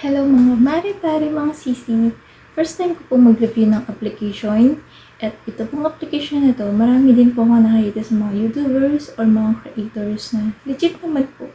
Hello mga mare-pare mga sisi! First time ko po mag-review ng application. At ito pong application na to, marami din po ako nakikita sa mga YouTubers or mga creators na legit naman po.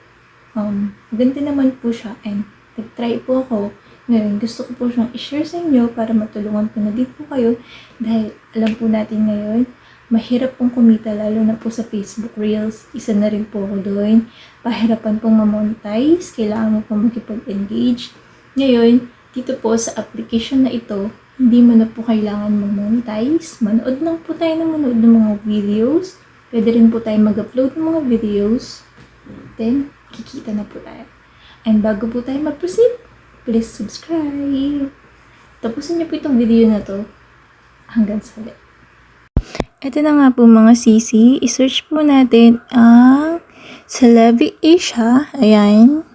Maganda naman po siya and nag-try po ako. Ngayon, gusto ko po siyang i-share sa inyo para matulungan ko na din po kayo dahil alam po natin ngayon, mahirap pong kumita lalo na po sa Facebook Reels. Isa na rin po ako doon. Pahirapan pong ma-monetize, kailangan mo pong makipag-engage. Ngayon, dito po sa application na ito, hindi mo na po kailangan mag-monetize. Manood lang po tayo ng mga videos. Pwede rin po tayo mag-upload ng mga videos. Then, kikita na po tayo. And bago po tayo mag-proceed, please subscribe. Tapusin niyo po itong video na to hanggang sa ulit. Ito na nga po mga sisi. I-search po natin ang Celebi Asia. Ayan.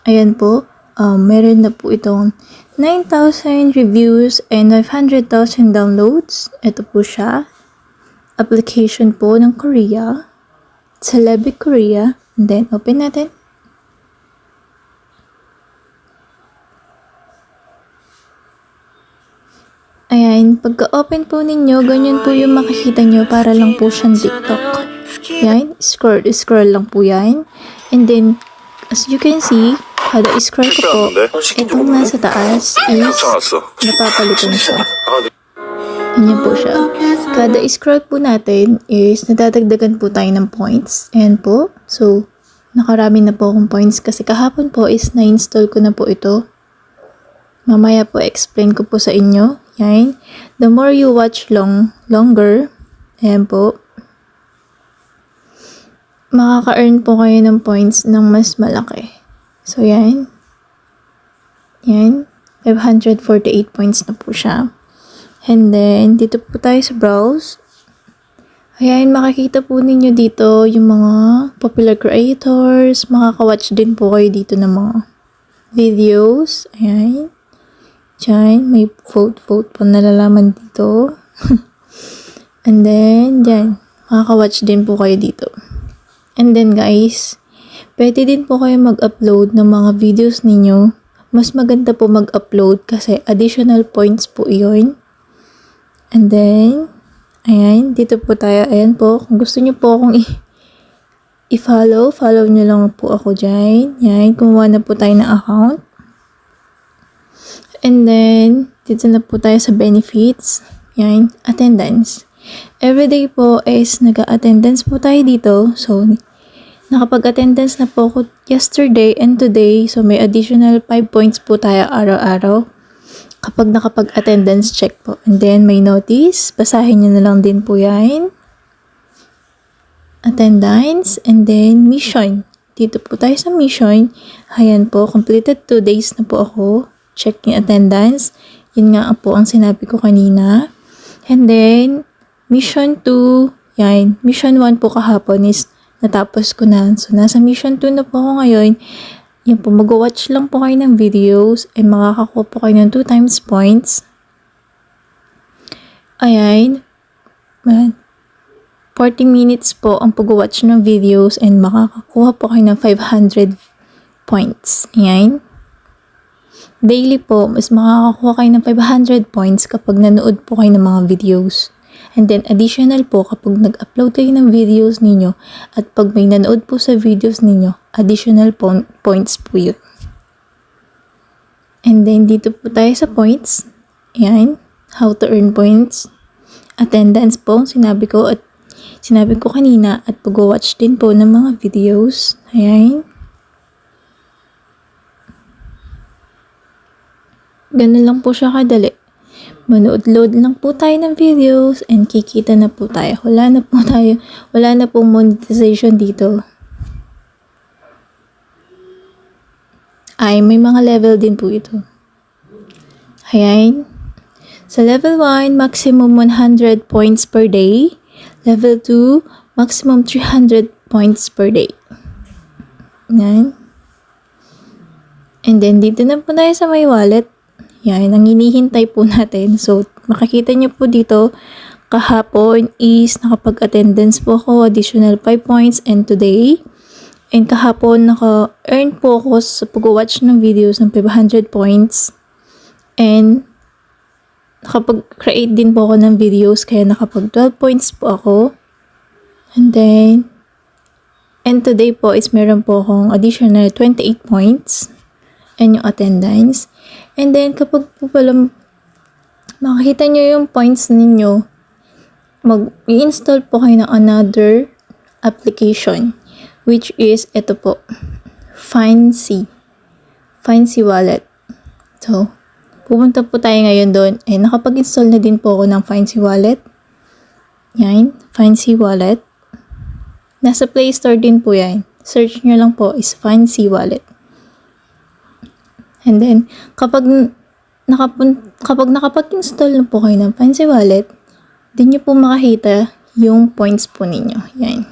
Ayan po. Meron na po itong 9,000 reviews and 500,000 downloads. Ito po siya. Application po ng Korea. Celebi Korea. And then, open natin. Ayan, pagka-open po ninyo, ganyan po yung makikita nyo para lang po siyang TikTok. Ayan, scroll lang po yan. And then, as you can see, kada scroll ko po, itong nasa taas is napapalitan siya. Ganyan po siya. Kada scroll po natin is nadadagdagan po tayo ng points. Ayan po. So, nakarami na po akong points kasi kahapon po is na-install ko na po ito. Mamaya po explain ko po sa inyo. Yan. The more you watch longer, ayan po, makaka-earn po kayo ng points ng mas malaki. So, yan. Yan. 548 points na po siya. And then, dito po tayo sa browse. Ayan, makikita po ninyo dito yung mga popular creators. Makaka-watch din po kayo dito ng mga videos. Ayan. Diyan, may vote po nalalaman dito. And then, diyan, makaka-watch din po kayo dito. And then guys, pwede din po kayo mag-upload ng mga videos ninyo. Mas maganda po mag-upload kasi additional points po iyon. And then, ayan, dito po tayo. Ayan po, kung gusto nyo po akong i-follow, follow nyo lang po ako dyan. Ayan, kumuha na po tayo ng account. And then, dito na po tayo sa benefits. Yan, attendance. Everyday po is nag-attendance po tayo dito. So, nakapag-attendance na po ako yesterday and today. So, may additional 5 points po tayo araw-araw. Kapag nakapag-attendance check po. And then, may notice. Basahin nyo na lang din po yan. Attendance. And then, mission. Dito po tayo sa mission. Ayan po, completed 2 days na po ako. Check yung attendance. Yun nga po ang sinabi ko kanina. And then, mission 2, yan. Mission 1 po kahapon is natapos ko na. So, nasa mission 2 na po ako ngayon. Yan po, mag-watch lang po kayo ng videos and makakakuha po kayo ng 2 times points. Ayan. 40 minutes po ang pag-watch ng videos and makakakuha po kayo ng 500 points. Ayan. Daily po, mas makakakuha kayo ng 500 points kapag nanood po kayo ng mga videos. And then, additional po kapag nag-upload kayo ng videos ninyo at pag may nanood po sa videos ninyo, additional points po yun. And then, dito po tayo sa points. Ayan, how to earn points. Attendance po, sinabi ko kanina at pag-watch din po ng mga videos. Ayan. Ganun lang po siya kadali. Manood-load lang po tayo ng videos and kikita na po tayo. Wala na po monetization dito. Ay, may mga level din po ito. Ayan. Sa level 1, maximum 100 points per day. Level 2, maximum 300 points per day. Ayan. And then, dito na po tayo sa my wallet. Yan, ang hinihintay po natin. So, makikita nyo po dito, kahapon is nakapag-attendance po ako, additional 5 points, and today And kahapon, naka-earn po ako sa pag-watch ng videos ng 500 points. And nakapag-create din po ako ng videos, kaya nakapag 12 points po ako. And today po is meron po akong additional 28 points and yung attendance. And then, kapag po pala makikita nyo yung points ninyo, mag-i-install po kayo ng another application, which is ito po, Find-C Wallet. So, pupunta po tayo ngayon doon. And nakapag-install na din po ako ng Find-C Wallet. Yan, Find-C Wallet. Nasa Play Store din po yan. Search nyo lang po is Find-C Wallet. And then, kapag nakapag-install na po kayo ng Find-C Wallet, din nyo po makakita yung points po ninyo. Yan.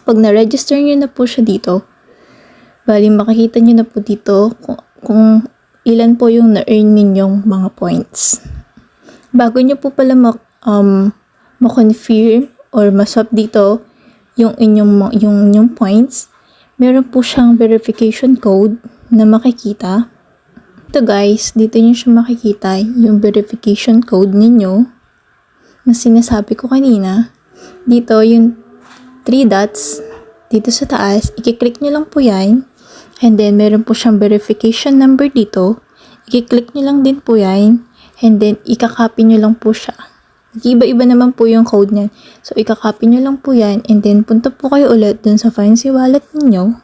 Pag na-register nyo na po siya dito, bali makikita nyo na po dito kung ilan po yung na-earn ninyong mga points. Bago nyo po pala ma-confirm or ma-swap dito yung inyong points, meron po siyang verification code na makikita. Ito guys, dito nyo siya makikita yung verification code ninyo na sinasabi ko kanina. Dito yung 3 dots dito sa taas, i-click nyo lang po yan. And then, meron po siyang verification number dito. I-click nyo lang din po yan. And then, ikakopy nyo lang po siya. Iba-iba naman po yung code niyan. So, ikakopy nyo lang po yan. And then, punta po kayo ulit dun sa Find-C Wallet ninyo.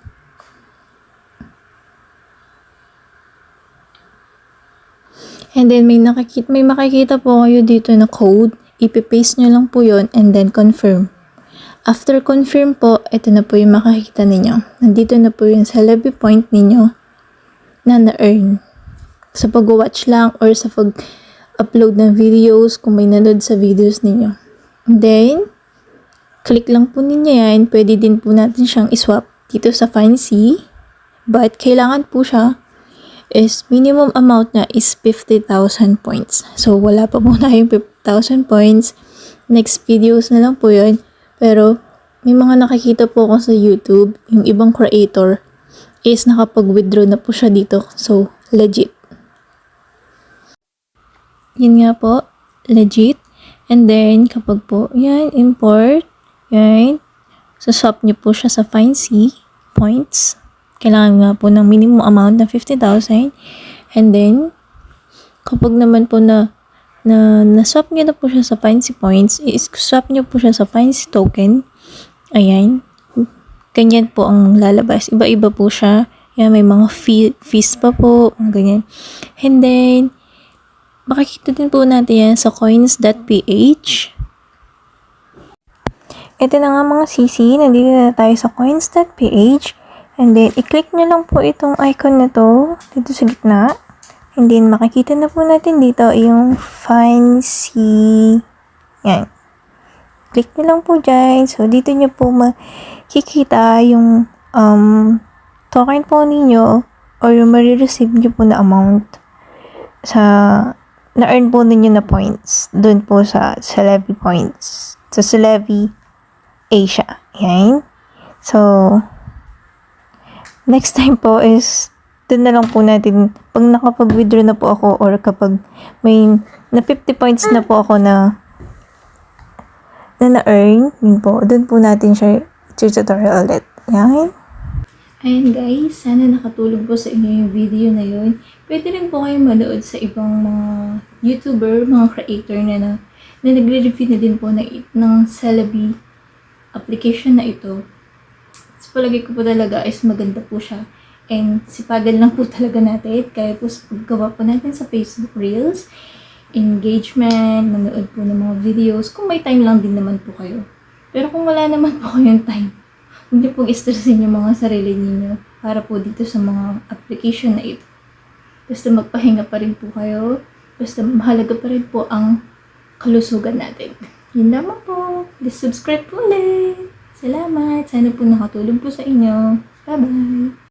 And then, may makikita po kayo dito na code. Ipipaste nyo lang po yun and then confirm. After confirm po, ito na po yung makikita ninyo. Nandito na po yung Celebi point ninyo na na-earn. Sa pag-watch lang or sa pag-upload ng videos kung may nanood sa videos ninyo. And then, click lang po ninyo yan. Pwede din po natin siyang iswap dito sa Find-C. But, kailangan po siya is minimum amount na is 50,000 points. So, wala pa po na yung 50,000 points. Next videos na lang po yun. Pero, may mga nakikita po ako sa YouTube, yung ibang creator is nakapag-withdraw na po siya dito. So, legit. Yun nga po, legit. And then, kapag po, yan, import, yan, swap nyo po siya sa Find-C points. Kailangan nga po ng minimum amount na 50,000. And then, kapag naman po na-swap nyo na po siya sa Find-C points, swap nyo po siya sa Find-C token. Ayan. Ganyan po ang lalabas. Iba-iba po siya. Yan, may mga fees pa po. Ganyan. And then, makikita din po natin yan sa coins.ph. Ito na nga mga sisi. Nandito na tayo sa coins.ph. And then, i-click nyo lang po itong icon na to dito sa gitna. And then, makikita na po natin dito yung Find-C. Yan. Click nyo lang po dyan. So, dito nyo po makikita yung token po ninyo or yung marireceive nyo po na amount sa na-earn po ninyo na points. Doon po sa Celebi points. Sa Celebi Asia. Yan. So, next time po is doon na lang po natin, pag nakapag-withdraw na po ako or kapag may na 50 points na po ako na na-earn, yun po, doon po natin siya tutorial ulit. Yan. Ayan guys, sana nakatulog po sa inyo yung video na yun. Pwede rin po kayo manood sa ibang mga YouTuber, mga creator na nagre-review na din po ng Celebi application na ito. So, palagay ko po talaga is maganda po siya. And sipagan lang po talaga natin. Kaya po sa paggawa po natin sa Facebook Reels, engagement, manood po ng mga videos. Kung may time lang din naman po kayo. Pero kung wala naman po kayong time, hindi po i-stressin yung mga sarili niyo para po dito sa mga application na ito. Basta magpahinga pa rin po kayo. Basta mahalaga pa rin po ang kalusugan natin. Yun lamang po. Please subscribe po ulit. Salamat. Sana po nakatulong po sa inyo. Bye-bye.